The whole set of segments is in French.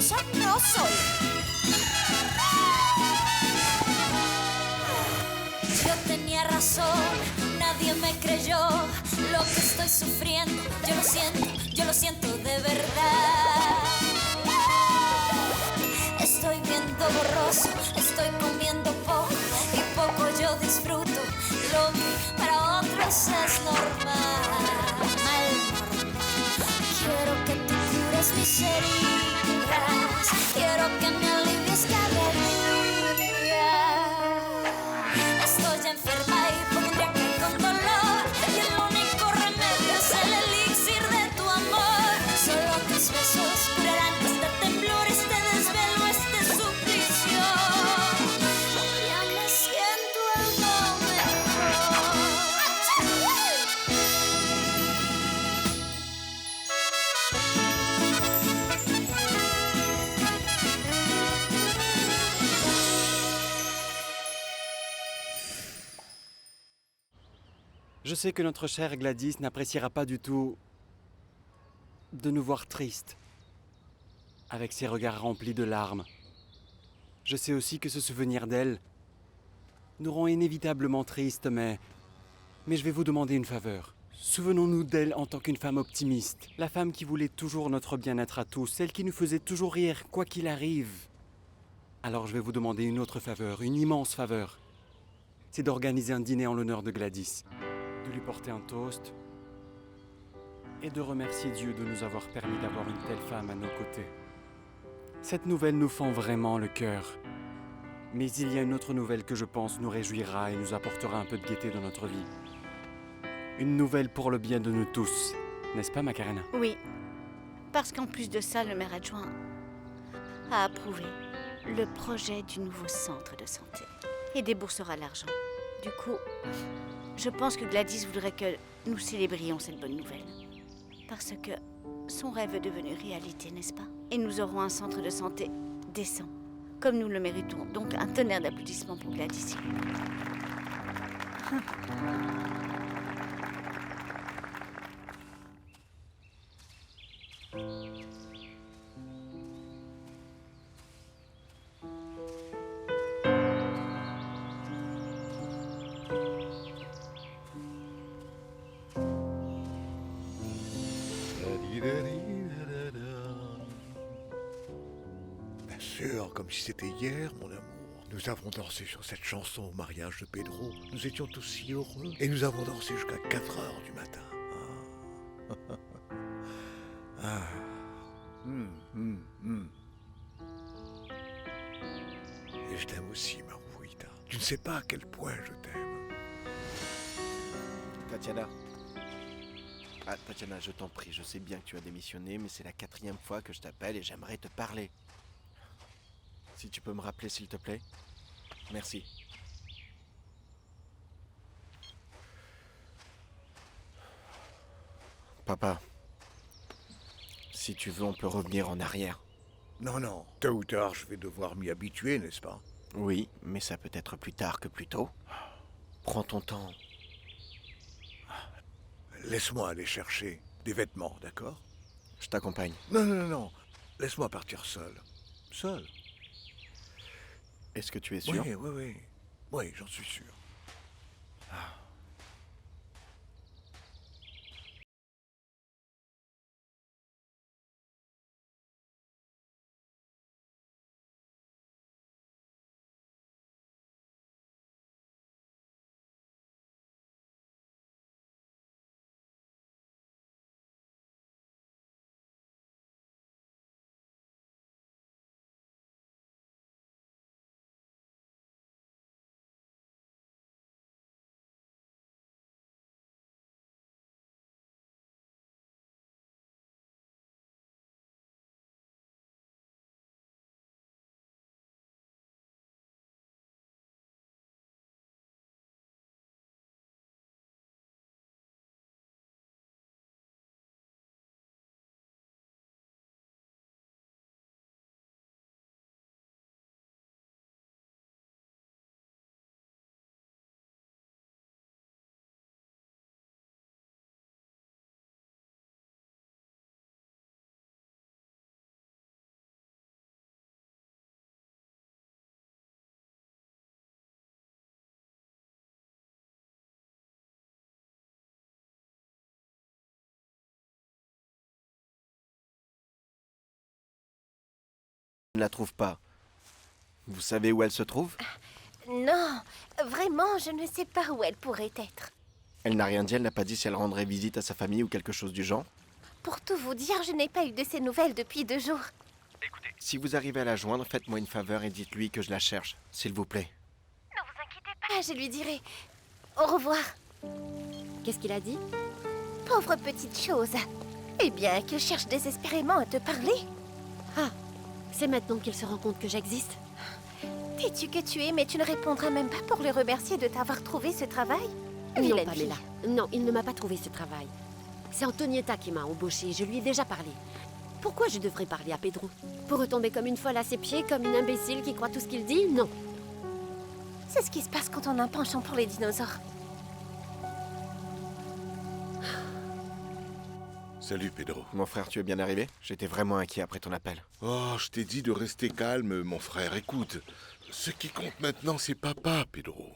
envidiosa no soy. Yo tenía razón, nadie me creyó lo que estoy sufriendo. Yo lo siento de verdad. Estoy viendo borroso, estoy comiendo poco y poco yo disfruto. Lo que para otros es normal. Quiero que tú cures mis heridas, quiero que me alivies cada día. Estoy enferma y pondría que con dolor, y el único remedio es el elixir de tu amor. Solo tus besos curarán este temblor, este desvelo, este suplicio. Ya me siento algo mejor. Je sais que notre chère Gladys n'appréciera pas du tout de nous voir tristes, avec ses regards remplis de larmes. Je sais aussi que ce souvenir d'elle nous rend inévitablement tristes, mais je vais vous demander une faveur. Souvenons-nous d'elle en tant qu'une femme optimiste, la femme qui voulait toujours notre bien-être à tous, celle qui nous faisait toujours rire, quoi qu'il arrive. Alors je vais vous demander une autre faveur, une immense faveur. C'est d'organiser un dîner en l'honneur de Gladys, de lui porter un toast et de remercier Dieu de nous avoir permis d'avoir une telle femme à nos côtés. Cette nouvelle nous fend vraiment le cœur. Mais il y a une autre nouvelle que je pense nous réjouira et nous apportera un peu de gaieté dans notre vie. Une nouvelle pour le bien de nous tous, n'est-ce pas Macarena? Oui, parce qu'en plus de ça, le maire adjoint a approuvé le projet du nouveau centre de santé et déboursera l'argent. Du coup, je pense que Gladys voudrait que nous célébrions cette bonne nouvelle. Parce que son rêve est devenu réalité, n'est-ce pas? Et nous aurons un centre de santé décent, comme nous le méritons. Donc un tonnerre d'applaudissements pour Gladys. Bien sûr, comme si c'était hier, mon amour. Nous avons dansé sur cette chanson au mariage de Pedro. Nous étions tous si heureux. Et nous avons dansé jusqu'à 4 heures du matin. Ah. Ah. Et je t'aime aussi, Maruita. Tu ne sais pas à quel point je t'aime. Tatiana. Ah, Tatiana, je t'en prie, je sais bien que tu as démissionné, mais c'est la 4e fois que je t'appelle et j'aimerais te parler. Si tu peux me rappeler, s'il te plaît. Merci. Papa, si tu veux, on peut revenir en arrière. Non, non. Tôt ou tard, je vais devoir m'y habituer, n'est-ce pas? Oui, mais ça peut être plus tard que plus tôt. Prends ton temps. Laisse-moi aller chercher des vêtements, d'accord? Je t'accompagne. Non, non, non, non. Laisse-moi partir seul. Seul? Est-ce que tu es sûr? Oui, oui, oui. Oui, j'en suis sûr. ne la trouve pas. Vous savez où elle se trouve? Non, vraiment, je ne sais pas où elle pourrait être. Elle n'a rien dit, elle n'a pas dit si elle rendrait visite à sa famille ou quelque chose du genre. Pour tout vous dire, je n'ai pas eu de ses nouvelles depuis 2 jours. Si vous arrivez à la joindre, faites-moi une faveur et dites-lui que je la cherche, s'il vous plaît. Ah, je lui dirai. Au revoir. Qu'est-ce qu'il a dit? Pauvre petite chose. Eh bien, qu'il cherche désespérément à te parler. Ah, c'est maintenant qu'il se rend compte que j'existe. Dis-tu que tu es, mais tu ne répondras même pas pour le remercier de t'avoir trouvé ce travail? Non, Vilaine Pamela. Non, il ne m'a pas trouvé ce travail. C'est Antonietta qui m'a embauchée, je lui ai déjà parlé. Pourquoi je devrais parler à Pedro? Pour retomber comme une folle à ses pieds, comme une imbécile qui croit tout ce qu'il dit? Non. C'est ce qui se passe quand on a un penchant pour les dinosaures. Salut, Pedro. Mon frère, tu es bien arrivé? J'étais vraiment inquiet après ton appel. Oh, je t'ai dit de rester calme, mon frère. Écoute, ce qui compte maintenant, c'est papa, Pedro.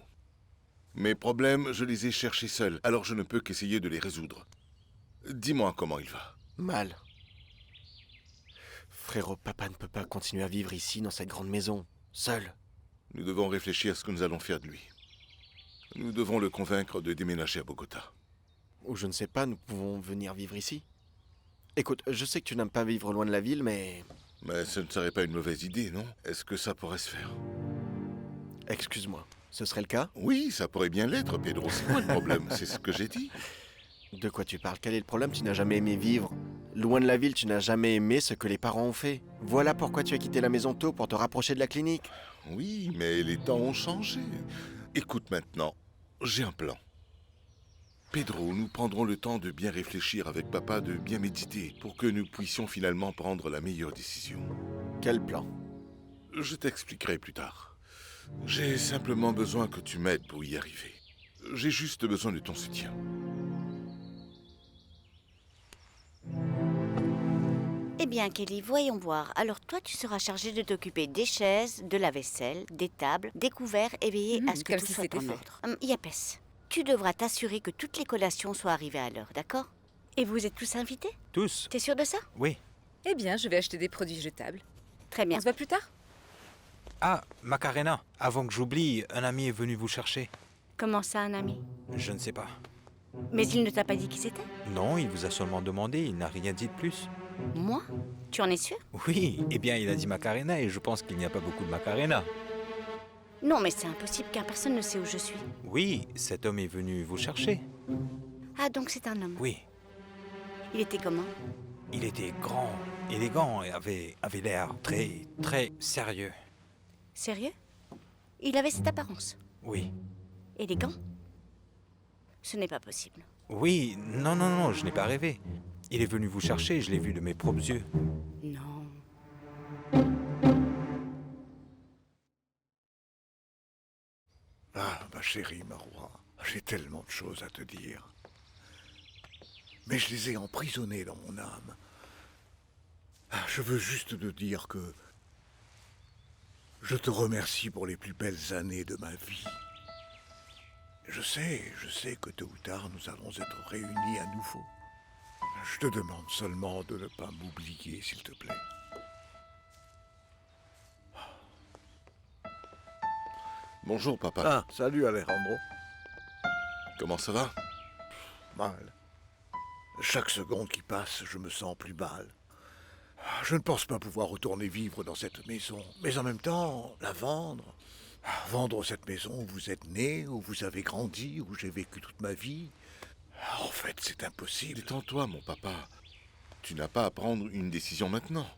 Mes problèmes, je les ai cherchés seul, alors je ne peux qu'essayer de les résoudre. Dis-moi comment il va. Mal. Frérot, papa ne peut pas continuer à vivre ici, dans cette grande maison, seul. Nous devons réfléchir à ce que nous allons faire de lui. Nous devons le convaincre de déménager à Bogota. Ou je ne sais pas, nous pouvons venir vivre ici. Écoute, je sais que tu n'aimes pas vivre loin de la ville, mais... Mais ce ne serait pas une mauvaise idée, non? Est-ce que ça pourrait se faire? Excuse-moi, ce serait le cas? Oui, ça pourrait bien l'être, Pedro. C'est quoi le problème? C'est ce que j'ai dit. De quoi tu parles? Quel est le problème? Tu n'as jamais aimé vivre. Loin de la ville, tu n'as jamais aimé ce que les parents ont fait. Voilà pourquoi tu as quitté la maison tôt, pour te rapprocher de la clinique. Oui, mais les temps ont changé. Écoute maintenant, j'ai un plan. Pedro, nous prendrons le temps de bien réfléchir avec papa, de bien méditer, pour que nous puissions finalement prendre la meilleure décision. Quel plan? Je t'expliquerai plus tard. J'ai simplement besoin que tu m'aides pour y arriver. J'ai juste besoin de ton soutien. Eh bien, Kelly, voyons voir. Alors toi, tu seras chargée de t'occuper des chaises, de la vaisselle, des tables, des couverts et veiller à ce que comme tout si soit c'était en fait. ordre. Yapes, tu devras t'assurer que toutes les collations soient arrivées à l'heure, d'accord? Et vous êtes tous invités? Tous? T'es sûr de ça? Oui. Eh bien, je vais acheter des produits jetables. Très bien. On se voit plus tard? Ah, Macarena, avant que j'oublie, un ami est venu vous chercher. Comment ça, un ami? Je ne sais pas. Mais il ne t'a pas dit qui c'était? Non, il vous a seulement demandé, il n'a rien dit de plus. Moi? Tu en es sûr? Oui, eh bien, il a dit Macarena et je pense qu'il n'y a pas beaucoup de Macarena. Non, mais c'est impossible car personne ne sait où je suis. Oui, cet homme est venu vous chercher. Ah, donc c'est un homme. Oui, Il était comment? il était grand, élégant et avait l'air très sérieux. Sérieux? Il avait cette apparence. Oui. Élégant? Ce n'est pas possible. Oui, non, je n'ai pas rêvé. Il est venu vous chercher, je l'ai vu de mes propres yeux. Non. Ah, ma chérie Marois, j'ai tellement de choses à te dire. Mais je les ai emprisonnées dans mon âme. Ah, je veux juste te dire que je te remercie pour les plus belles années de ma vie. Je sais que tôt ou tard nous allons être réunis à nouveau. Je te demande seulement de ne pas m'oublier, s'il te plaît. Bonjour, papa. Ah, salut Alejandro. Comment ça va? Mal. Chaque seconde qui passe, je me sens plus mal. Je ne pense pas pouvoir retourner vivre dans cette maison, mais en même temps, la vendre. Vendre cette maison où vous êtes né, où vous avez grandi, où j'ai vécu toute ma vie. En fait, c'est impossible. Détends-toi, mon papa. Tu n'as pas à prendre une décision maintenant.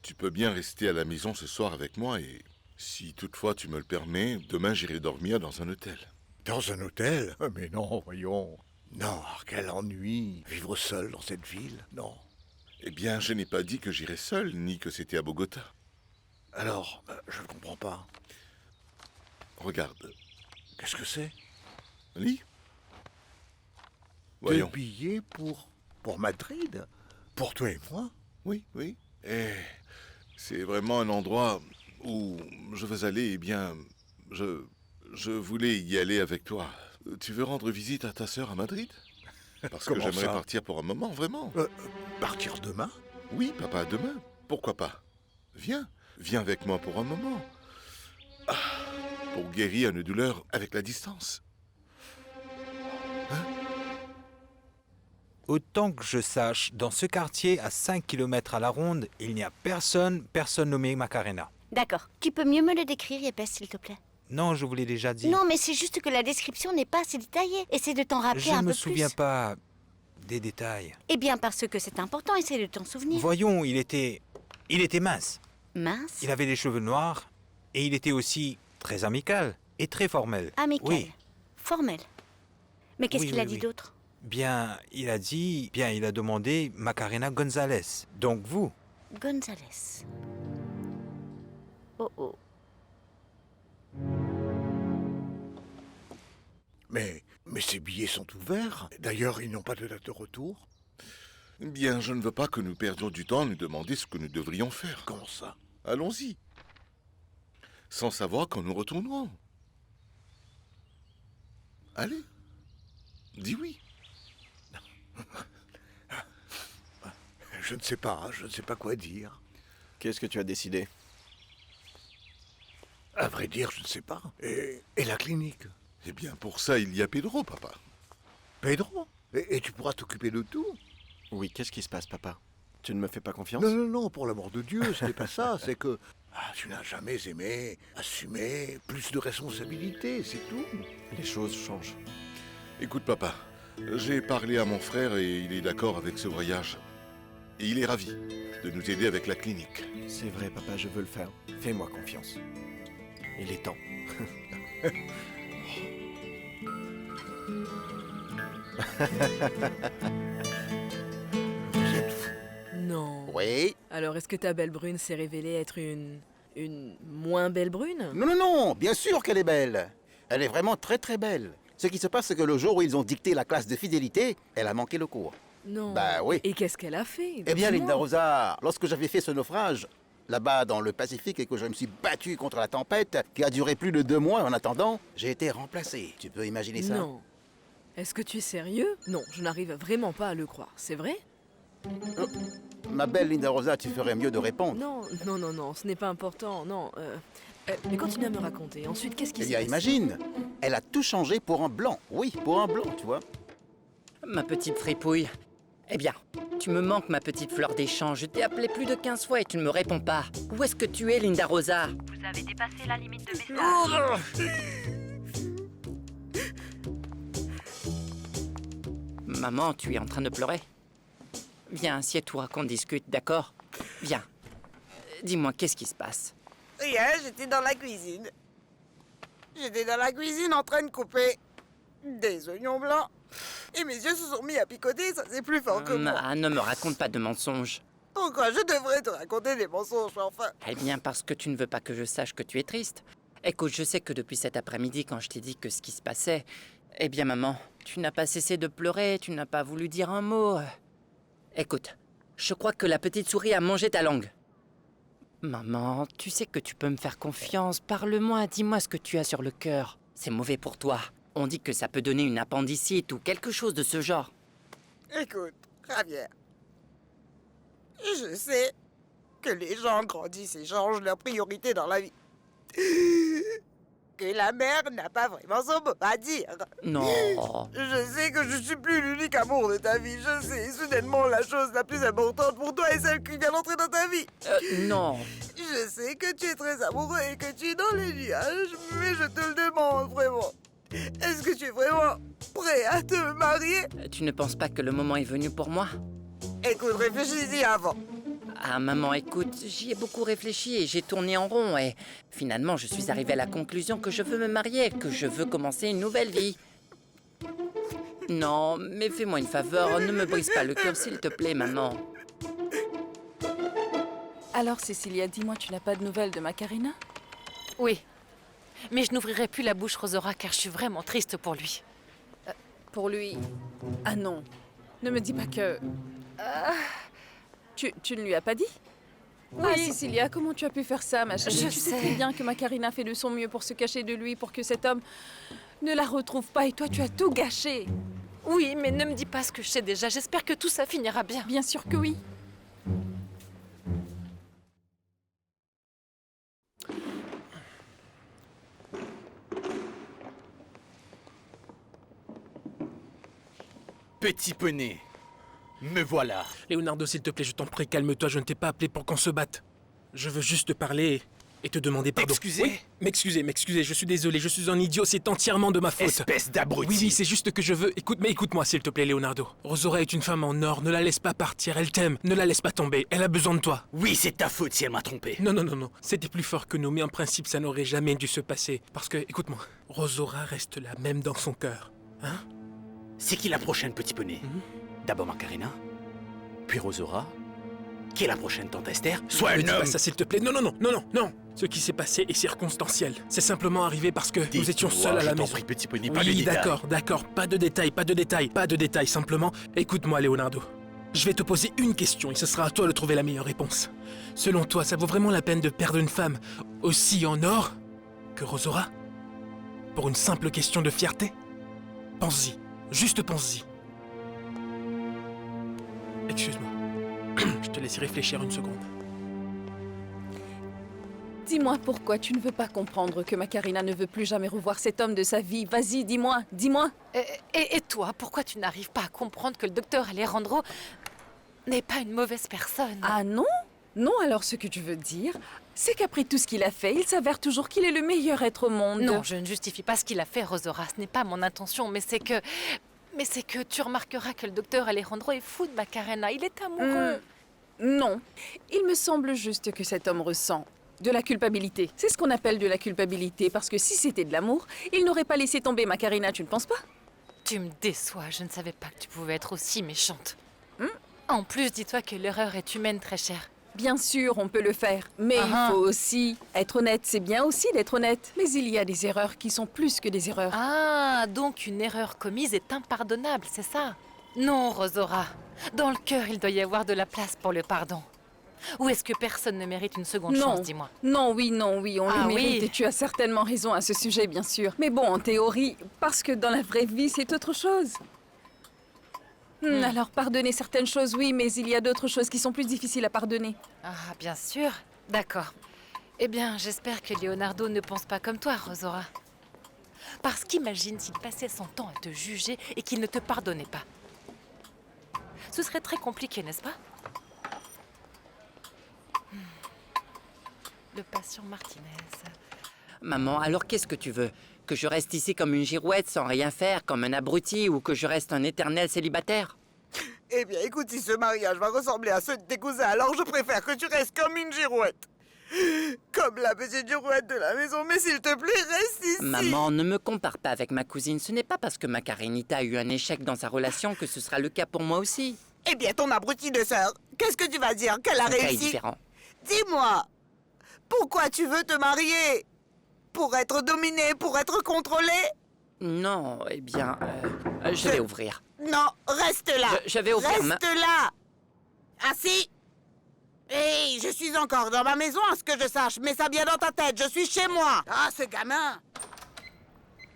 Tu peux bien rester à la maison ce soir avec moi et, si toutefois tu me le permets, demain j'irai dormir dans un hôtel. Dans un hôtel? Mais non, voyons. Non, quel ennui. Vivre seul dans cette ville, non. Eh bien, je n'ai pas dit que j'irais seul, ni que c'était à Bogota. Alors, je ne comprends pas. Regarde, Qu'est-ce que c'est? lis. Des Voyons. billets pour Madrid? Pour toi et moi? Oui. Eh, c'est vraiment un endroit où je veux aller, eh bien, je voulais y aller avec toi. Tu veux rendre visite à ta sœur à Madrid? Parce que Comment j'aimerais ça? partir pour un moment, vraiment. Partir demain? Oui, papa, demain. Pourquoi pas? Viens. Viens avec moi pour un moment. Ah, pour guérir une douleur avec la distance. Autant que je sache, dans ce quartier, à 5 km à la ronde, il n'y a personne nommé Macarena. D'accord. Tu peux mieux me le décrire, Yepes, s'il te plaît? Non, je vous l'ai déjà dit. Non, mais c'est juste que la description n'est pas assez détaillée. Essaie de t'en rappeler Je un ne peu me plus. souviens pas des détails. Eh bien, parce que c'est important, essaie de t'en souvenir. Voyons, il était mince. Mince. Il avait des cheveux noirs et il était aussi très amical et très formel. Amical. Oui. Formel. Mais qu'est-ce Oui, qu'il a oui, dit oui. d'autre? Il a demandé Macarena González. Donc vous. González. Oh oh. Mais ces billets sont ouverts. D'ailleurs, ils n'ont pas de date de retour. Bien, je ne veux pas que nous perdions du temps à nous demander ce que nous devrions faire. Comment ça? Allons-y. Sans savoir quand nous retournerons. Allez. Dis oui. Je ne sais pas quoi dire. Qu'est-ce que tu as décidé? À vrai dire, je ne sais pas. Et la clinique? Eh bien, pour ça, il y a Pedro, papa. Pedro? Et tu pourras t'occuper de tout? Oui, qu'est-ce qui se passe, papa? Tu ne me fais pas confiance? Non, pour l'amour de Dieu, ce n'est pas ça. C'est que tu n'as jamais aimé assumer plus de responsabilités, c'est tout. Les choses changent. Écoute, papa, j'ai parlé à mon frère et il est d'accord avec ce voyage. Et il est ravi de nous aider avec la clinique. C'est vrai, papa, je veux le faire. Fais-moi confiance. Il est temps. Vous êtes fou. Non. Oui. Alors, est-ce que ta belle brune s'est révélée être une moins belle brune? Non, bien sûr qu'elle est belle. Elle est vraiment très très belle. Ce qui se passe, c'est que le jour où ils ont dicté la classe de fidélité, elle a manqué le cours. Non. Bah oui. Et qu'est-ce qu'elle a fait? Eh bien, Dis-moi. Linda Rosa, lorsque j'avais fait ce naufrage, là-bas dans le Pacifique, et que je me suis battu contre la tempête, qui a duré plus de 2 mois, en attendant, j'ai été remplacé. Tu peux imaginer ça? Non. Est-ce que tu es sérieux? Non, je n'arrive vraiment pas à le croire. C'est vrai? Ma belle Linda Rosa, tu ferais mieux de répondre. Non, ce n'est pas important, non. Mais continue à me raconter. Ensuite, qu'est-ce qui Eh s'est bien, passé? imagine, elle a tout changé pour un blanc. Oui, pour un blanc, tu vois. Ma petite fripouille. Eh bien, tu me manques, ma petite fleur des champs. Je t'ai appelé plus de 15 fois et tu ne me réponds pas. Où est-ce que tu es, Linda Rosa? Vous avez dépassé la limite de message. Maman, tu es en train de pleurer? Viens, assieds-toi, qu'on discute, d'accord? Viens. Dis-moi, qu'est-ce qui se passe? Rien, j'étais dans la cuisine. J'étais dans la cuisine en train de couper des oignons blancs. Et mes yeux se sont mis à picoter, ça c'est plus fort que moi. Ah, ne me raconte pas de mensonges. Pourquoi je devrais te raconter des mensonges, enfin? Eh bien, parce que tu ne veux pas que je sache que tu es triste. Écoute, je sais que depuis cet après-midi, quand je t'ai dit que ce qui se passait... Eh bien, maman, tu n'as pas cessé de pleurer, tu n'as pas voulu dire un mot. Écoute, je crois que la petite souris a mangé ta langue. Maman, tu sais que tu peux me faire confiance. Parle-moi, dis-moi ce que tu as sur le cœur. C'est mauvais pour toi. On dit que ça peut donner une appendicite ou quelque chose de ce genre. Écoute, Javier, je sais que les gens grandissent et changent leurs priorités dans la vie. Que la mère n'a pas vraiment son mot à dire. Non. Je sais que je suis plus l'unique amour de ta vie. Je sais, soudainement, la chose la plus importante pour toi est celle qui vient d'entrer dans ta vie. Non. Je sais que tu es très amoureux et que tu es dans les nuages, mais je te le demande vraiment. Est-ce que tu es vraiment prêt à te marier? Tu ne penses pas que le moment est venu pour moi? Écoute, réfléchis-y avant. Ah, maman, écoute, j'y ai beaucoup réfléchi et j'ai tourné en rond et finalement, je suis arrivée à la conclusion que je veux me marier, que je veux commencer une nouvelle vie. Non, mais fais-moi une faveur, ne me brise pas le cœur, s'il te plaît, maman. Alors, Cécilia, dis-moi, tu n'as pas de nouvelles de Macarena? Oui. Mais je n'ouvrirai plus la bouche, Rosora, car je suis vraiment triste pour lui. Pour lui... Ah non. Ne me dis pas que... Tu ne lui as pas dit? Oui. Ah, Cécilia, comment tu as pu faire ça, ma chérie? Je Tu sais sais. très bien que Macarena fait de son mieux pour se cacher de lui, pour que cet homme ne la retrouve pas. Et toi, tu as tout gâché. Oui, mais ne me dis pas ce que je sais déjà. J'espère que tout ça finira bien. Bien sûr que oui. petit poney. Me voilà. Leonardo, s'il te plaît, je t'en prie, calme-toi, je ne t'ai pas appelé pour qu'on se batte. Je veux juste te parler et te demander pardon. Excusez? Oui, m'excuser, je suis désolé, je suis un idiot, c'est entièrement de ma faute. Espèce d'abruti. Oui, c'est juste que je veux... Écoute-moi, s'il te plaît, Leonardo. Rosora est une femme en or, ne la laisse pas partir, elle t'aime, ne la laisse pas tomber, elle a besoin de toi. Oui, c'est ta faute si elle m'a trompé. Non, c'était plus fort que nous, mais en principe, ça n'aurait jamais dû se passer. Parce que, écoute-moi, Rosora reste la même dans son cœur. Hein? C'est qui la prochaine, petit poney? D'abord Macarena, puis Rosora. Qui est la prochaine, tante Esther? Sois un Ne dis homme. pas ça, s'il te plaît. Non. Ce qui s'est passé est circonstanciel. C'est simplement arrivé parce que nous étions seuls à la maison. Prie, petit poney, pas de Oui, détails. d'accord. Pas de détails. Simplement, écoute-moi, Leonardo. Je vais te poser une question et ce sera à toi de trouver la meilleure réponse. Selon toi, ça vaut vraiment la peine de perdre une femme aussi en or que Rosora? Pour une simple question de fierté? Pense-y. Juste pense-y. Excuse-moi. Je te laisse y réfléchir une seconde. Dis-moi pourquoi tu ne veux pas comprendre que Macarena ne veut plus jamais revoir cet homme de sa vie. Vas-y, dis-moi. Et toi, pourquoi tu n'arrives pas à comprendre que le docteur Alejandro n'est pas une mauvaise personne? Ah non? Non, alors ce que tu veux dire, c'est qu'après tout ce qu'il a fait, il s'avère toujours qu'il est le meilleur être au monde. Non, je ne justifie pas ce qu'il a fait, Rosora. Ce n'est pas mon intention, mais c'est que tu remarqueras que le docteur Alejandro est fou de Macarena. Il est amoureux. Non. Il me semble juste que cet homme ressent de la culpabilité. C'est ce qu'on appelle de la culpabilité, parce que si c'était de l'amour, il n'aurait pas laissé tomber Macarena, tu ne penses pas? Tu me déçois. Je ne savais pas que tu pouvais être aussi méchante. En plus, dis-toi que l'erreur est humaine, très chère. Bien sûr, on peut le faire, mais il faut aussi être honnête. C'est bien aussi d'être honnête, mais il y a des erreurs qui sont plus que des erreurs. Ah, donc une erreur commise est impardonnable, c'est ça? Non, Rosora. Dans le cœur, il doit y avoir de la place pour le pardon. Ou est-ce que personne ne mérite une seconde chance, dis-moi? Non, on le mérite oui. et tu as certainement raison à ce sujet, bien sûr. Mais bon, en théorie, parce que dans la vraie vie, c'est autre chose. Alors, pardonner certaines choses, oui, mais il y a d'autres choses qui sont plus difficiles à pardonner. Ah, bien sûr. D'accord. Eh bien, j'espère que Leonardo ne pense pas comme toi, Rosora. Parce qu'imagine s'il passait son temps à te juger et qu'il ne te pardonnait pas. Ce serait très compliqué, n'est-ce pas? Le patient Martinez. Maman, alors qu'est-ce que tu veux? Que je reste ici comme une girouette sans rien faire, comme un abruti, ou que je reste un éternel célibataire? Eh bien, écoute, si ce mariage va ressembler à ceux de tes cousins, alors je préfère que tu restes comme une girouette. Comme la petite girouette de la maison, mais s'il te plaît, reste ici. Maman, ne me compare pas avec ma cousine. Ce n'est pas parce que Macarenita a eu un échec dans sa relation que ce sera le cas pour moi aussi. Eh bien, ton abruti de sœur, qu'est-ce que tu vas dire? Qu'elle a Son cas est réussi? différent. Dis-moi, pourquoi tu veux te marier? Pour être dominé, pour être contrôlé? Non, eh bien, je vais ouvrir. Non, reste là. Je vais ouvrir Reste là. Assis. Hé, je suis encore dans ma maison, à ce que je sache, mais ça vient dans ta tête, je suis chez moi. Ah, ce gamin.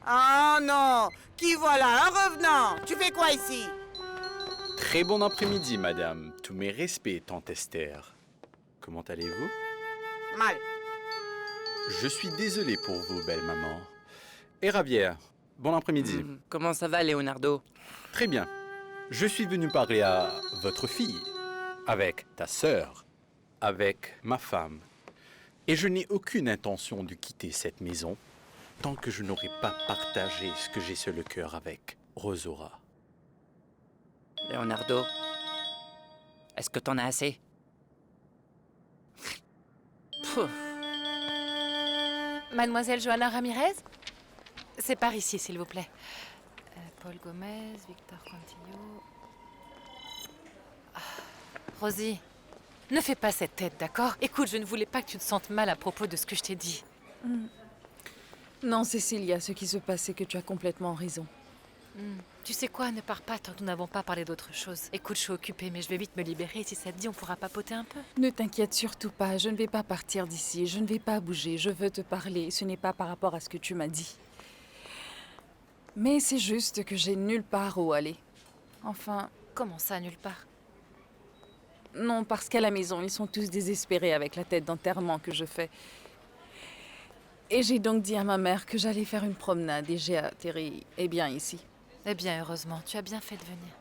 Ah non, qui voilà, un revenant. Tu fais quoi ici? Très bon après-midi, madame. Tous mes respects, tante Esther. Comment allez-vous? Mal. Je suis désolé pour vous, belle maman. Et Ravière, bon après-midi. Comment ça va, Leonardo? Très bien. Je suis venu parler à votre fille, avec ta sœur, avec ma femme. Et je n'ai aucune intention de quitter cette maison tant que je n'aurai pas partagé ce que j'ai sur le cœur avec Rosora. Leonardo, est-ce que t'en as assez? Pouf. Mademoiselle Johanna Ramirez? C'est par ici, s'il vous plaît. Paul Gomez, Victor Cantillo... Rosie, ne fais pas cette tête, d'accord? Écoute, je ne voulais pas que tu te sentes mal à propos de ce que je t'ai dit. Non, Cécilia, ce qui se passe, c'est que tu as complètement raison. Tu sais quoi, ne pars pas tant que nous n'avons pas parlé d'autre chose. Écoute, je suis occupée, mais je vais vite me libérer. Si ça te dit, on pourra papoter un peu. Ne t'inquiète surtout pas, je ne vais pas partir d'ici, je ne vais pas bouger, je veux te parler. Ce n'est pas par rapport à ce que tu m'as dit. Mais c'est juste que j'ai nulle part où aller. Enfin... Comment ça, nulle part? Non, parce qu'à la maison, ils sont tous désespérés avec la tête d'enterrement que je fais. Et j'ai donc dit à ma mère que j'allais faire une promenade et j'ai atterri, eh bien, ici. Eh bien, heureusement, tu as bien fait de venir.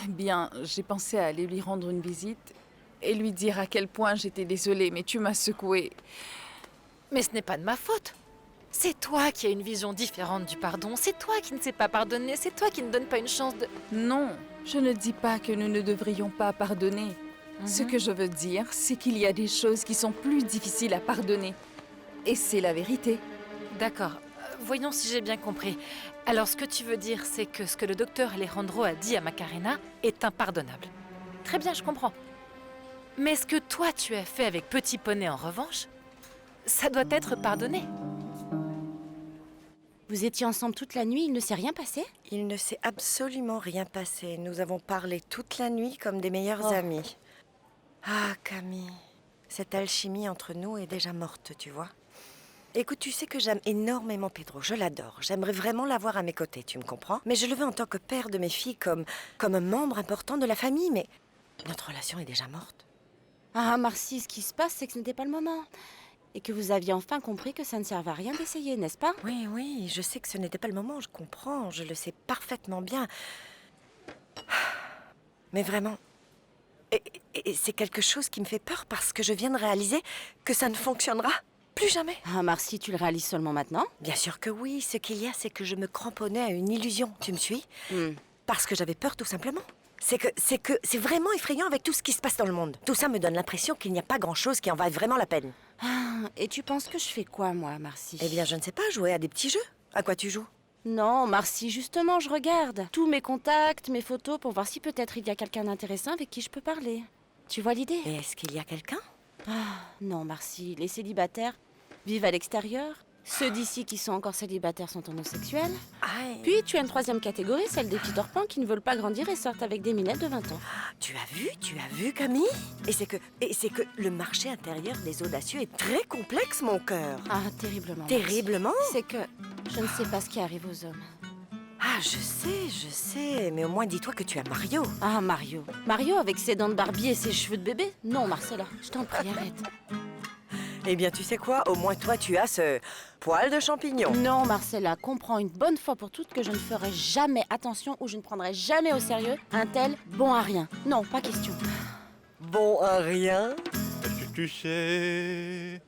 Bien, j'ai pensé à aller lui rendre une visite et lui dire à quel point j'étais désolée, mais tu m'as secouée. Mais ce n'est pas de ma faute. C'est toi qui as une vision différente du pardon. C'est toi qui ne sais pas pardonner. C'est toi qui ne donne pas une chance de... Non, je ne dis pas que nous ne devrions pas pardonner. Ce que je veux dire, c'est qu'il y a des choses qui sont plus difficiles à pardonner. Et c'est la vérité. D'accord. Voyons si j'ai bien compris. Alors, ce que tu veux dire, c'est que ce que le docteur Alejandro a dit à Macarena est impardonnable. Très bien, je comprends. Mais ce que toi, tu as fait avec Petit Poney, en revanche, ça doit être pardonné. Vous étiez ensemble toute la nuit, il ne s'est rien passé? Il ne s'est absolument rien passé. Nous avons parlé toute la nuit comme des meilleurs amis. Ah, Camille, cette alchimie entre nous est déjà morte, tu vois. Écoute, tu sais que j'aime énormément Pedro, je l'adore. J'aimerais vraiment l'avoir à mes côtés, tu me comprends? Mais je le veux en tant que père de mes filles, comme un membre important de la famille, mais notre relation est déjà morte. Ah, Marcy, ce qui se passe, c'est que ce n'était pas le moment. Et que vous aviez enfin compris que ça ne servait à rien d'essayer, n'est-ce pas? Oui, oui, je sais que ce n'était pas le moment, je comprends, je le sais parfaitement bien. Mais vraiment... Et c'est quelque chose qui me fait peur parce que je viens de réaliser que ça ne fonctionnera plus jamais. Ah, Marcy, tu le réalises seulement maintenant? Bien sûr que oui, ce qu'il y a, c'est que je me cramponnais à une illusion, tu me suis? Parce que j'avais peur tout simplement. C'est vraiment effrayant avec tout ce qui se passe dans le monde. Tout ça me donne l'impression qu'il n'y a pas grand-chose qui en vaille vraiment la peine. Ah, et tu penses que je fais quoi, moi, Marcy? Eh bien, je ne sais pas, jouer à des petits jeux. À quoi tu joues? Non, Marcy, justement, je regarde tous mes contacts, mes photos, pour voir si peut-être il y a quelqu'un d'intéressant avec qui je peux parler. Tu vois l'idée? Et est-ce qu'il y a quelqu'un? Ah, non, Marcy, les célibataires vivent à l'extérieur. Ceux d'ici qui sont encore célibataires sont homosexuels. Puis tu as une troisième catégorie, celle des Peter Pan qui ne veulent pas grandir et sortent avec des minettes de 20 ans. Tu as vu, Camille? Et c'est que le marché intérieur des audacieux est très complexe, mon cœur. Ah, terriblement. Terriblement? C'est que je ne sais pas ce qui arrive aux hommes. Ah, je sais, mais au moins dis-toi que tu as Mario. Ah, Mario. Mario avec ses dents de Barbie et ses cheveux de bébé? Non, Marcella, je t'en prie, arrête. Eh bien, tu sais quoi? Au moins, toi, tu as ce poil de champignon. Non, Marcella, comprends une bonne fois pour toutes que je ne ferai jamais attention ou je ne prendrai jamais au sérieux un tel bon à rien. Non, pas question. Bon à rien? Est-ce que tu sais,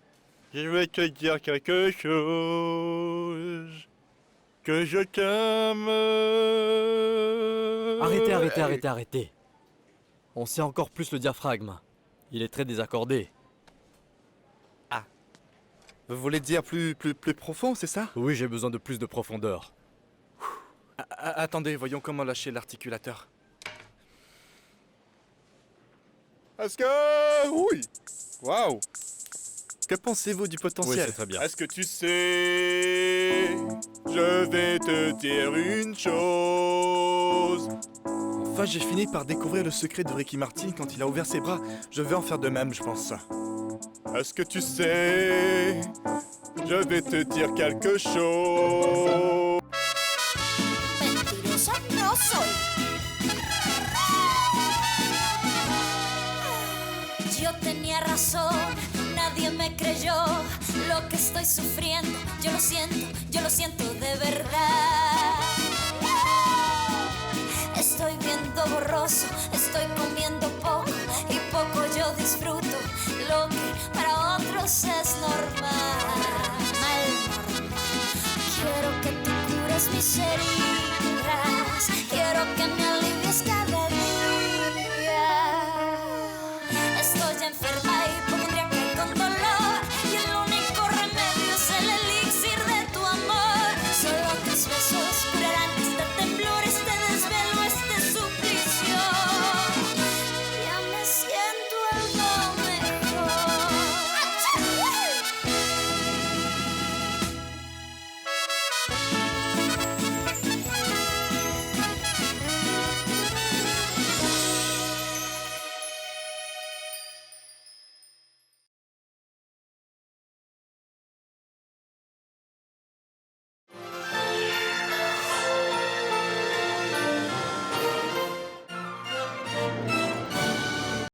je vais te dire quelque chose, que je t'aime. Arrêtez. On sait encore plus le diaphragme. Il est très désaccordé. Vous voulez dire plus profond, c'est ça? Oui, j'ai besoin de plus de profondeur. Attendez, voyons comment lâcher l'articulateur. Est-ce que... Oui! Waouh! Que pensez-vous du potentiel? Oui, c'est très bien. Est-ce que tu sais... Je vais te dire une chose... Enfin, j'ai fini par découvrir le secret de Ricky Martin quand il a ouvert ses bras. Je vais en faire de même, je pense. Est-ce que tu sais... Je vais te dire quelque chose... Mentirosa no soy. Yo tenía razón, nadie me creyó lo que estoy sufriendo. Yo lo siento de verdad. Estoy viendo borroso, estoy comiendo poco y poco yo disfruto lo que para otros es normal. Quiero que tú cures mis heridas.